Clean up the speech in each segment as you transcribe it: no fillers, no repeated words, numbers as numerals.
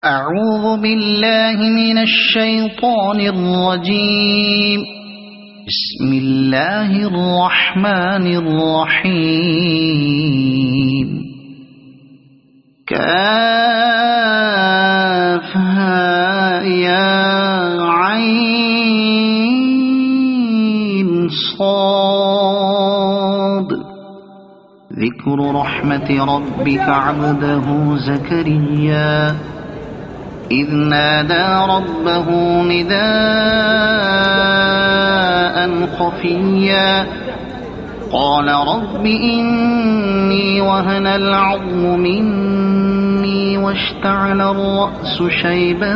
أعوذ بالله من الشيطان الرجيم. بسم الله الرحمن الرحيم. كافها يا عين صاد. ذكر رحمة ربك عبده زكريا إذ نادى ربه نداء خفيا قال رب إني وهن العظم مني واشتعل الرأس شيبا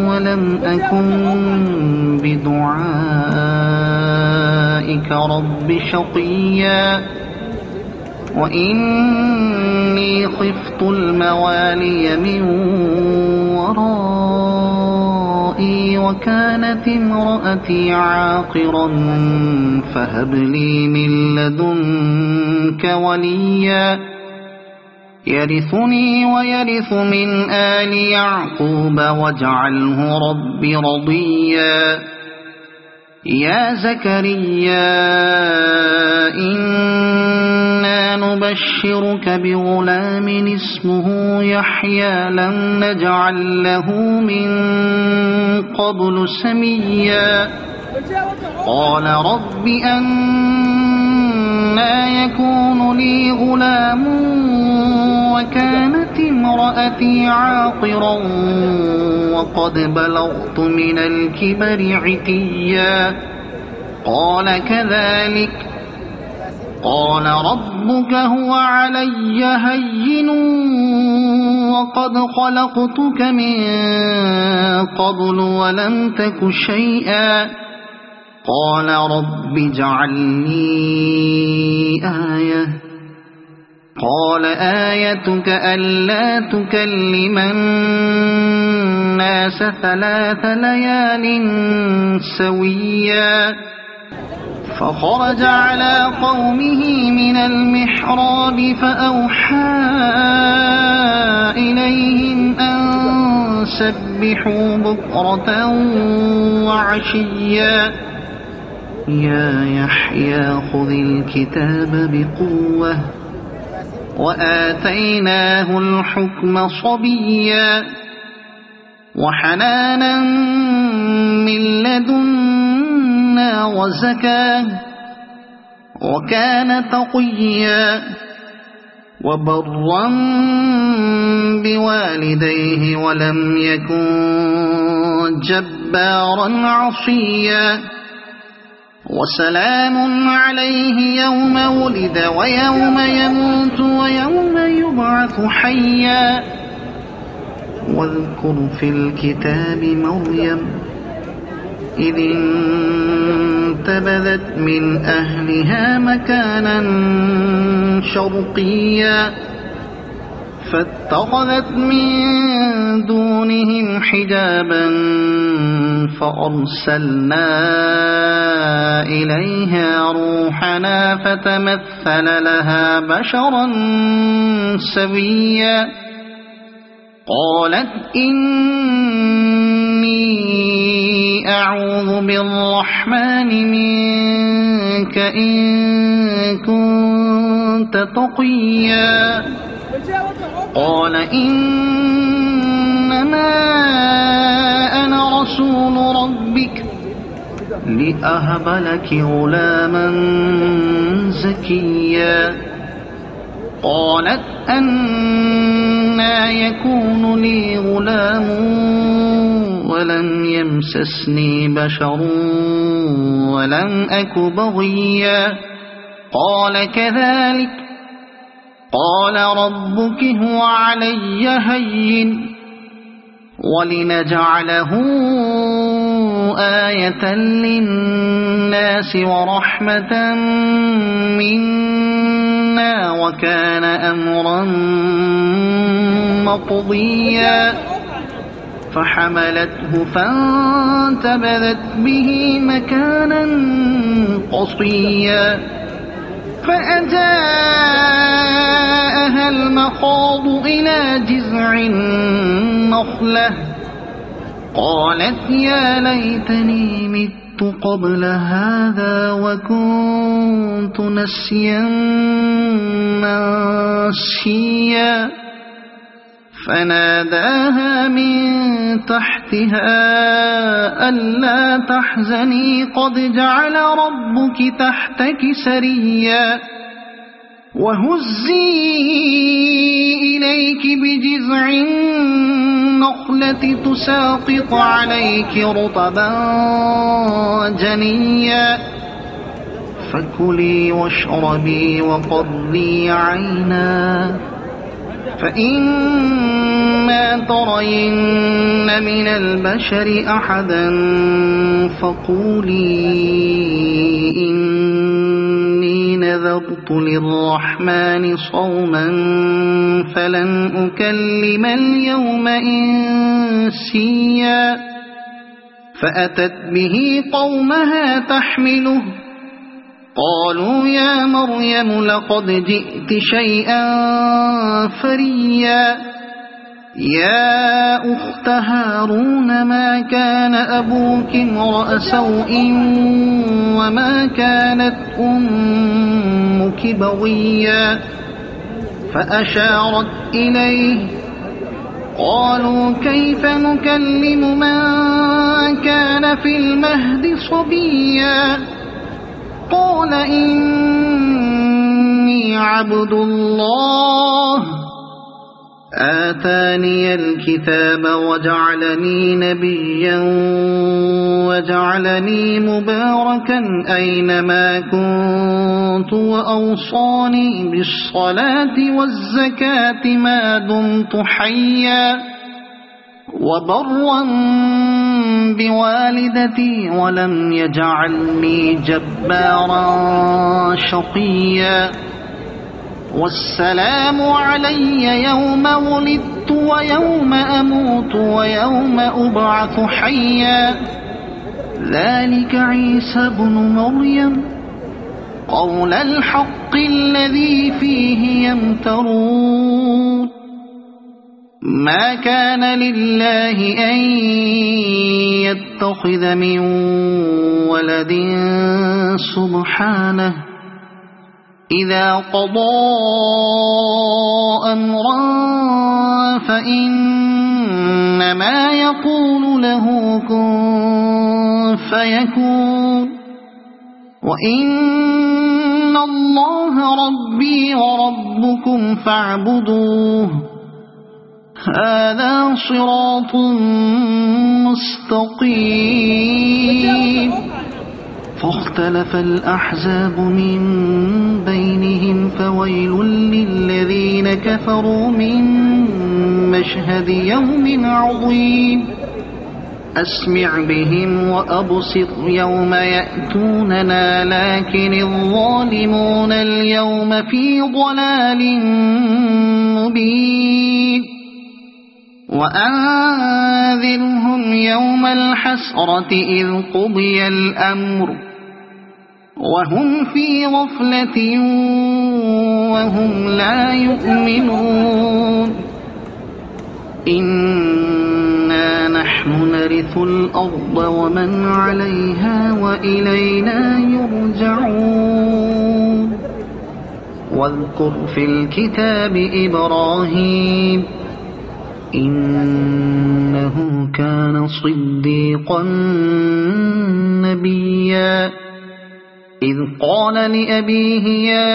ولم أكن بدعائك رب شقيا وإني خفت الموالي من ورائي وكانت امرأتي عاقرا فهب لي من لدنك وليا يرثني ويرث من آل يعقوب واجعله رب رضيا يا زكريا إنا نبشرك بغلام اسمه يحيى لم نجعل له من قبل سميا قال رب أنى يكون لي غلام وكانت امرأتي عاقرا وقد بلغت من الكبر عتيا قال كذلك قال ربك هو علي هين وقد خلقتك من قبل ولم تك شيئا قال رب اجعل لي آية قال آيتك ألا تكلم الناس 3 ليال سويا فخرج على قومه من المحراب فأوحى إليهم أن سبحوا بكرة وعشيا يا يحيى خذ الكتاب بقوة وآتيناه الحكم صبيا وحنانا من لدنا وزكاة وكان تقيا وبرا بوالديه ولم يكن جبارا عصيا وسلام عليه يوم ولد ويوم يموت ويوم يبعث حيا واذكر في الكتاب مريم إذ انتبذت من أهلها مكانا شرقيا فاتخذت من دونهم حجابا فأرسلنا إليها روحنا فتمثل لها بشرا سويا قالت إني أعوذ بالرحمن منك إن كنت تقيا قال إنما أنا رسول ربك لأهب لك غلاما زكيا قالت أنى يكون لي غلام ولم يمسسني بشر ولم أك بغيا قال كذلك قال ربك هو علي هين ولنجعله آية للناس ورحمة منا وكان أمرا مقضيا فحملته فانتبذت به مكانا قصيا فأجاءها المخاض إلى جذع النخلة النخلة قالت يا ليتني مت قبل هذا وكنت نسيا منسيا فناداها من تحتها ألا تحزني قد جعل ربك تحتك سريا وهزي إليك بجذع النخلة تساقط عليك رطبا جنيا فكلي واشربي وقضي عينا فإما ترين من البشر أحدا فقولي إني نذرت للرحمن صوما فلن أكلم اليوم إنسيا فأتت به قومها تحمله قالوا يا مريم لقد جئت شيئا فريا يا أخت هارون ما كان أبوك امرأ سوء وما كانت أمك بغيا فأشارت إليه قالوا كيف نكلم من كان في المهد صبيا قال إني عبد الله آتاني الكتاب وجعلني نبيا وجعلني مباركا أينما كنت وأوصاني بالصلاة والزكاة ما دمت حيا وبرا بوالدتي ولم يجعلني جبارا شقيا والسلام علي يوم ولدت ويوم أموت ويوم أبعث حيا ذلك عيسى بن مريم قول الحق الذي فيه يمترون ما كان لله أن يتخذ من ولد سبحانه إذا قضى أمرا فإنما يقول له كن فيكون وإن الله ربي وربكم فاعبدوه هذا صراط مستقيم فاختلف الأحزاب من بينهم فويل للذين كفروا من مشهد يوم عظيم أسمع بهم وأبصر يوم يأتوننا لكن الظالمون اليوم في ضلال مبين وأنذرهم يوم الحسرة إذ قضي الأمر وهم في غفلة وهم لا يؤمنون إنا نحن نرث الأرض ومن عليها وإلينا يرجعون واذكر في الكتاب إبراهيم إنه كان صديقا نبيا إذ قال لأبيه يا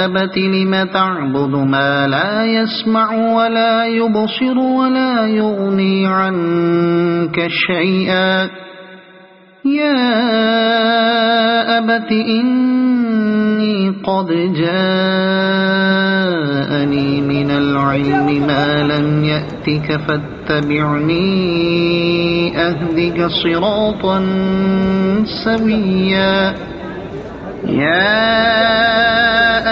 أبت لم تعبد ما لا يسمع ولا يبصر ولا يغني عنك شيئا يا أبت إني قد جاءني من العلم ما لم يأتك فاتبعني أهدك صراطا سويا يا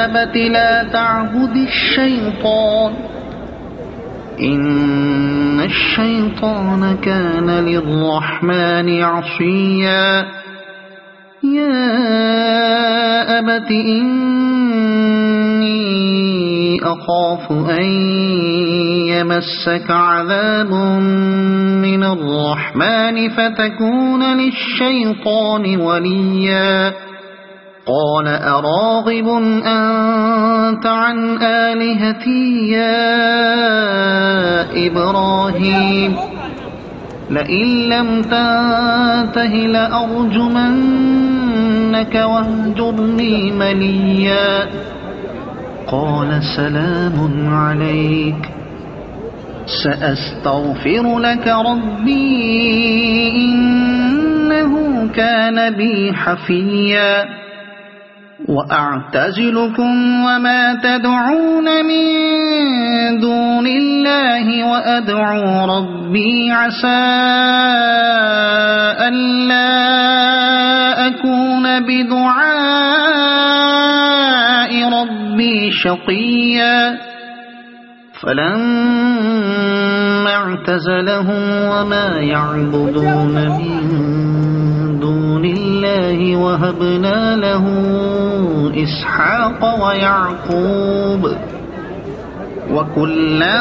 أبت لا تعبد الشيطان إن الشيطان كان للرحمن عصيا يا أبت إني أخاف أن يمسك عذاب من الرحمن فتكون للشيطان وليا قال أراغب أنت عن آلهتي يا إبراهيم لئن لم تنته لأرجمنك واهجرني مليا قال سلام عليك سأستغفر لك ربي إنه كان بي حفيا وأعتزلكم وما تدعون من دون الله وأدعو ربي عسى ألا أكون بدعاء ربي شقيا فلما اعتزلهم وما يعبدون من دون الله وهبنا له إسحاق ويعقوب وكلا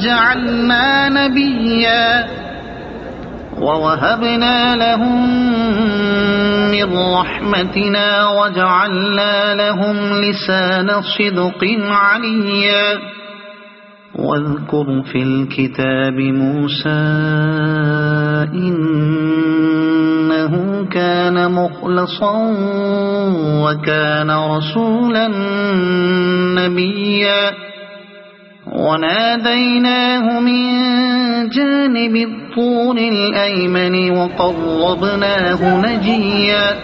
جعلنا نبيا ووهبنا لهم من رحمتنا وجعلنا لهم لسان صدق عليا واذكر في الكتاب موسى إنه كان مخلصا وكان رسولا نبيا وناديناه من جانب الطور الأيمن وقربناه نجيا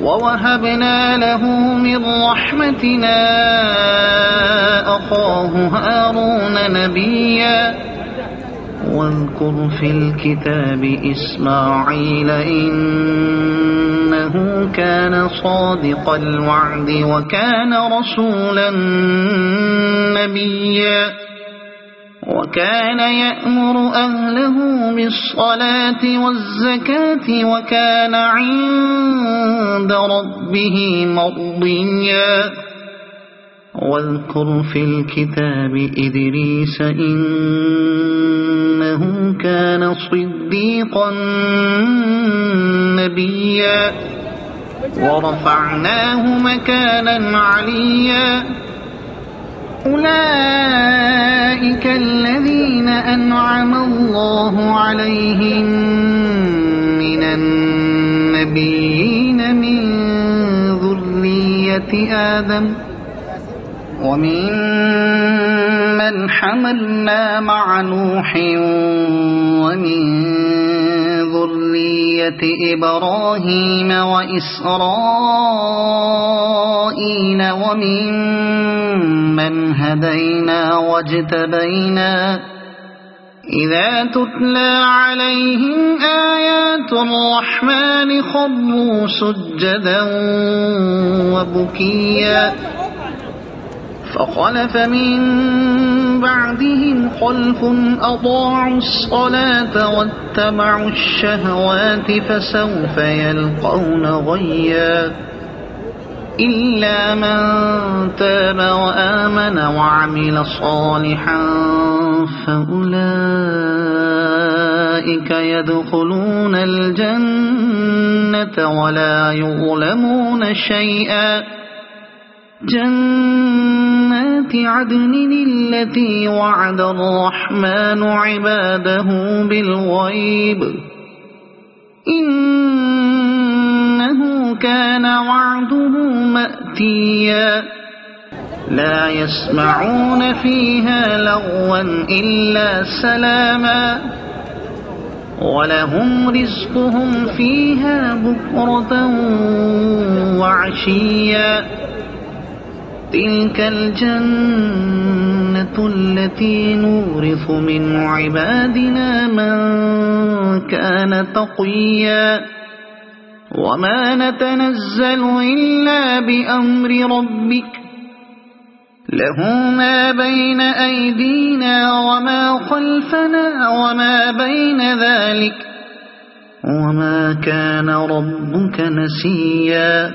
ووهبنا له من رحمتنا أخاه هارون نبيا واذكر في الكتاب إسماعيل إنه كان صادق الوعد وكان رسولا نبيا وكان يأمر أهله بالصلاة والزكاة وكان عند ربه مرضيا واذكر في الكتاب إدريس إنه كان صديقا نبيا ورفعناه مكانا عليا أولئك الذين أنعم الله عليهم من النبيين من ذرية آدم ومن من حملنا مع نوح ومن ذرية إبراهيم وإسرائيل ومن من هدينا واجتبينا إذا تتلى عليهم آيات الرحمن خروا سجدا وبكيا فخلف من بعدهم خلف أضاعوا الصلاة واتبعوا الشهوات فسوف يلقون غيا إلا من تاب وآمن وعمل صالحا فأولئك يدخلون الجنة ولا يظلمون شيئا جنات عدن التي وعد الرحمن عباده بالغيب إنه كان وعده مأتيا لا يسمعون فيها لغوا إلا سلاما ولهم رزقهم فيها بكرة وعشيا تلك الجنة التي نورث من عبادنا من كان تقيا وما نتنزل إلا بأمر ربك له ما بين أيدينا وما خلفنا وما بين ذلك وما كان ربك نسيا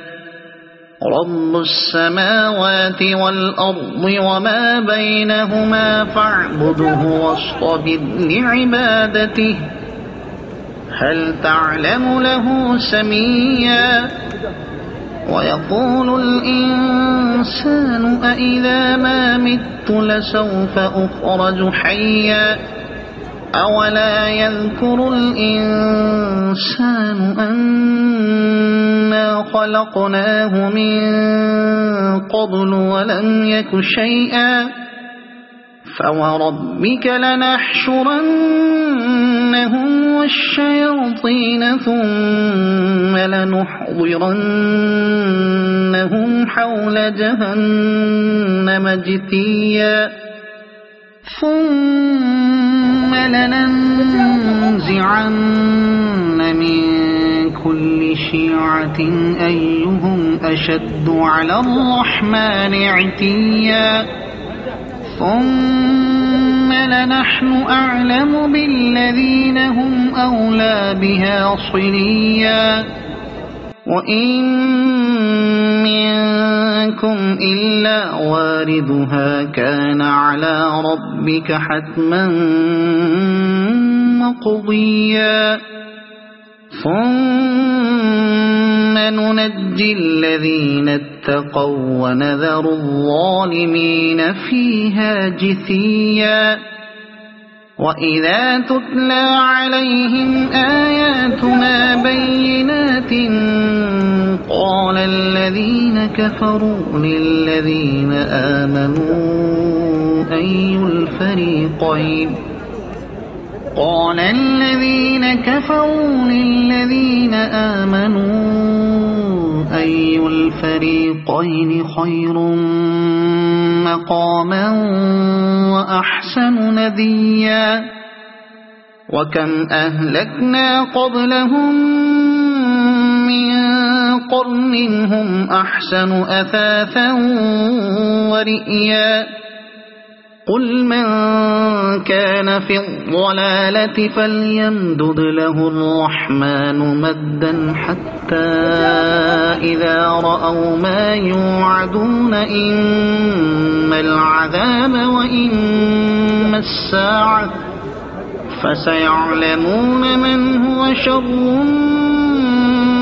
رب السماوات والأرض وما بينهما فاعبده واصطبر لعبادته هل تعلم له سميا ويقول الإنسان أإذا ما مت لسوف أخرج حيا أولا يذكر الإنسان أنا خلقناه من قبل ولم يك شيئا فوربك لنحشرنهم والشياطين ثم لنحضرنهم حول جهنم جثيا ثم لننزعن من كل شيعة أيهم أشد على الرحمن عتيا ثم لنحن أعلم بالذين هم أولى بها صليا وإن منكم إلا واردها كان على ربك حتما مقضيا ثم ننجي الذين اتقوا ونذر الظالمين فيها جثيا وإذا تتلى عليهم آياتنا بينات قال الذين كفروا للذين آمنوا أي الفريقين أي الفريقين خير مقاما وأحسن نديا وكم أهلكنا قبلهم من قرن هم أحسن أثاثا ورئيا قل من كان في الضلالة فليمدد له الرحمن مدا حتى إذا رأوا ما يوعدون إما العذاب وإما الساعة فسيعلمون من هو شر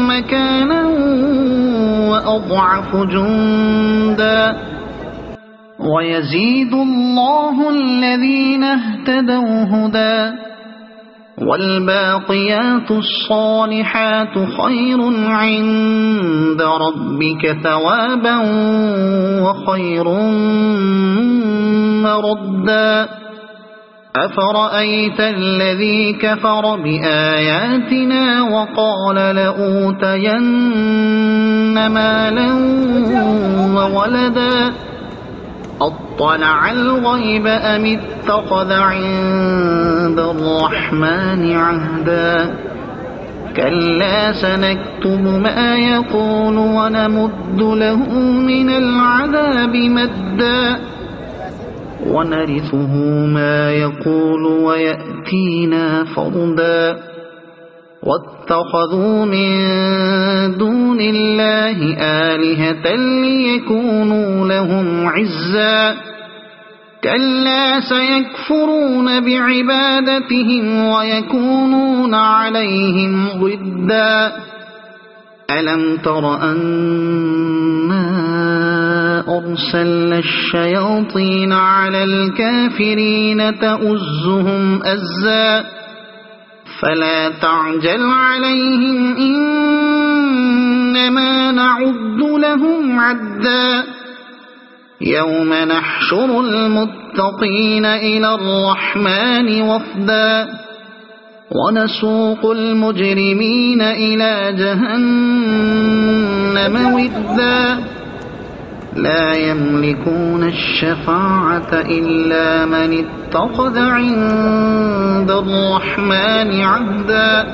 مكانا وأضعف جندا ويزيد الله الذين اهتدوا هدى والباقيات الصالحات خير عند ربك ثوابا وخير مردا أفرأيت الذي كفر بآياتنا وقال لأوتين مالا وولدا أطلع الغيب أم اتخذ عند الرحمن عهدا كلا سنكتب ما يقول ونمد له من العذاب مدا ونرثه ما يقول ويأتينا فردا واتخذوا من دون الله آلهة ليكونوا لهم عزا كلا سيكفرون بعبادتهم ويكونون عليهم ضدا ألم تر أنا أرسلنا الشياطين على الكافرين تؤزهم أزا فلا تعجل عليهم إنما نعد لهم عدا يوم نحشر المتقين إلى الرحمن وفدا ونسوق المجرمين إلى جهنم ودا لا يملكون الشفاعة إلا من اتخذ عند الرحمن عهدا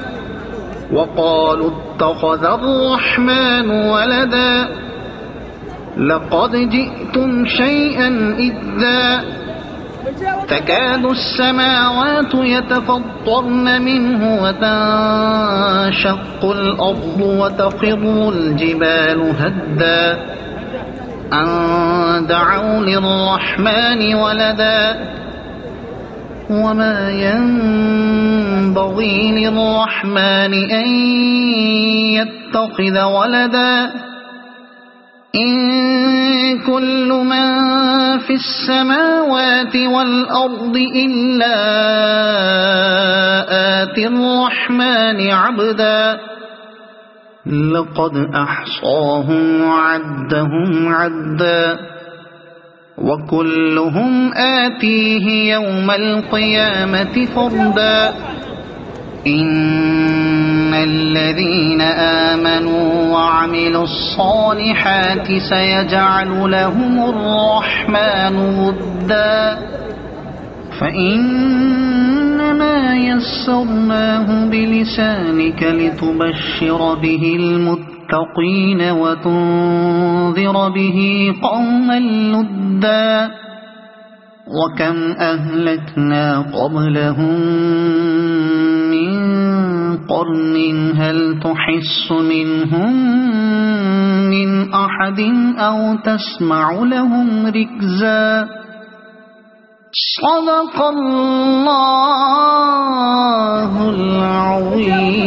وقالوا اتخذ الرحمن ولدا لقد جئتم شيئا إدا تكاد السماوات يتفطرن منه وتنشق الأرض وتخر الجبال هدا أن دعوا للرحمن ولدا وما ينبغي للرحمن أن يتخذ ولدا إن كل من في السماوات والأرض إلا آتي الرحمن عبدا لقد أحصاهم وعدهم عدا وكلهم آتيه يوم القيامة فردا إن الذين آمنوا وعملوا الصالحات سيجعل لهم الرحمن ودا فإنما يسرناه بلسانك لتبشر به المتقين وتنذر به قوما لدا وكم أهلكنا قبلهم من قرن هل تحس منهم من أحد أو تسمع لهم ركزا صدق الله العظيم.